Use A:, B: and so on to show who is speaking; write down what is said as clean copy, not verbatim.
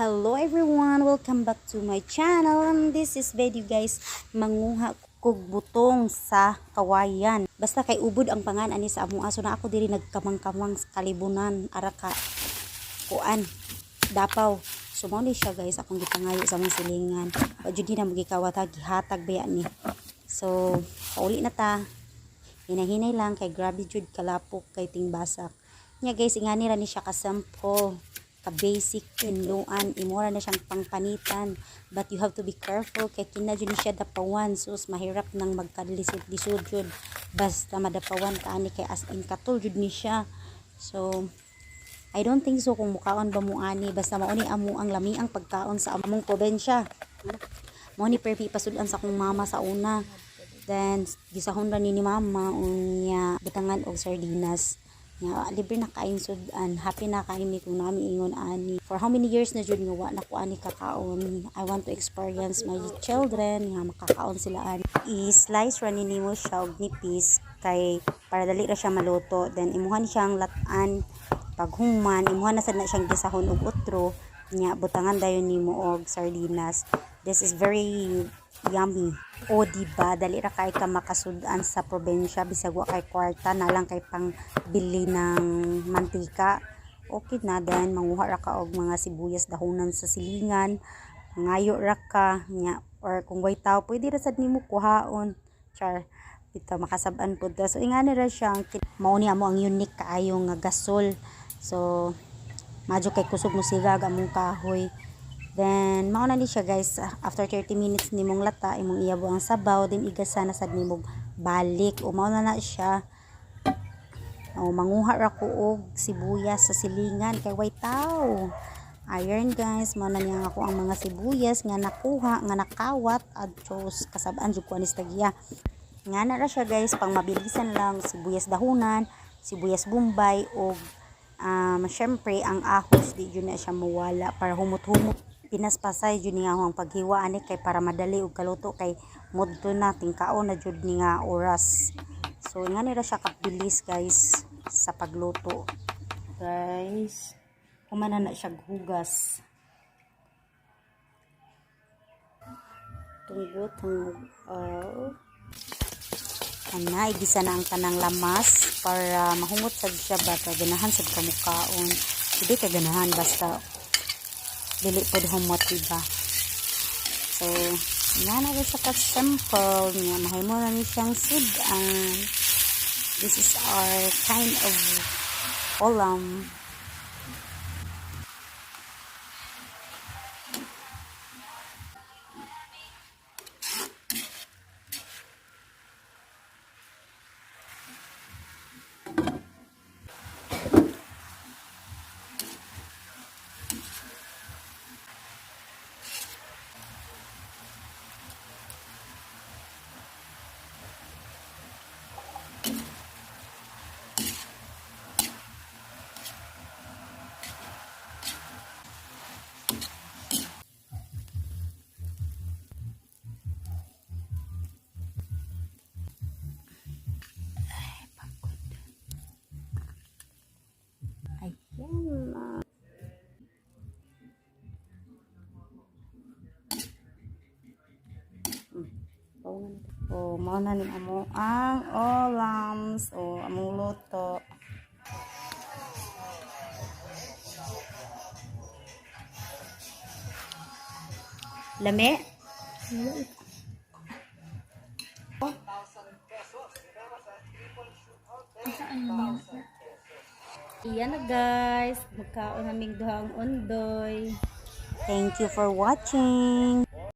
A: Hello everyone, welcome back to my channel. And this is video guys, manguha kog butong sa kawayan. Basta kay ubod ang pangan ani sa among aso na ako diri nagkamang-kamang sa kalibunan ara ka kuan Dapaw. So mao ni siya guys akong gipangayo sa mga silingan. Wa jud na magikawata gihatag baya ni. So pauli na ta. Hinahinay lang kay grabe jud kalapok kay tingbasak. Nya guys ingani ra ni siya ka sample. Ka-basic pinluan, imora na siyang pangpanitan, but you have to be careful kay kina jud siya dapawan, sus mahirap nang magkalisod-lisod jud basta madapawan ka ani kay as in katul jud ni siya. So I don't think so kung mukaon ba mo ani, basta mao ni amo ang lami ang pagkaon sa among probensya. Mao ni perfi pasudan sa akong mama sa una, then gisahon ra ni mama unya butangan og sardinas. Nga, libre na kain sudan, happy na kain ni kung nami ingon ani. For how many years na jud nga wa na ko ani kakaon. I want to experience my children nga makakaon sila ani. I-slice ra ni nimo siya og nipis kay para dali ra siya maluto. Then imuhan siyang latan paghuman, imuhan na sad na siyang gisahon og utro, nya butangan dayon nimo og sardinas. This is very yummy. O diba, dali ra kay ka makasudan sa probensya bisag wa kay kwarta na lang kay pang bili ng mantika. Okay na then manguha ra ka og mga sibuyas dahonan sa silingan. Ngayo ra ka nya or kung way tao pwede ra sad nimo kuhaon. Char bitaw makasab-an pud ta. So ingani ra siya mao ni amo ang unique kaayo nga gasol. So madyo kay kusog mo sigag among kahoy. Then mao na ni siya guys, after 30 minutes nimong lata imong iyabo ang sabaw, then igasa na sad nimong balik. O mao na siya. O manguha ra ko og sibuyas sa silingan kay way tao. Ayon guys, mao na niya ako ang mga sibuyas nga nakuha nga nakawat adtos kasab-an jud ko anis tagya. Nga na ra siya guys, pang mabilisan lang sibuyas dahunan, sibuyas bombay og syempre ang ahos di jud na siya mawala para humot-humot. Pinaspasay jud ni nga ang paghiwa ani kay para madali og kaluto kay mudto na tingkaon na jud ni nga oras. So ngani ra siya kabilis guys sa pagluto. Guys, humana na siya hugas. Tunggot ana igisa na ang tanang lamas para mahungot sad siya ba ganahan sad kamukaon. Hindi ka ganahan basta dili pod humot diba. So nga na siya ka simple nga mahimo na ni siyang sudan. This is our kind of ulam. O mao na ni amo ang olams o among luto. Lami? Iyan na guys, magkaon naming duhang undoy. Thank you for watching.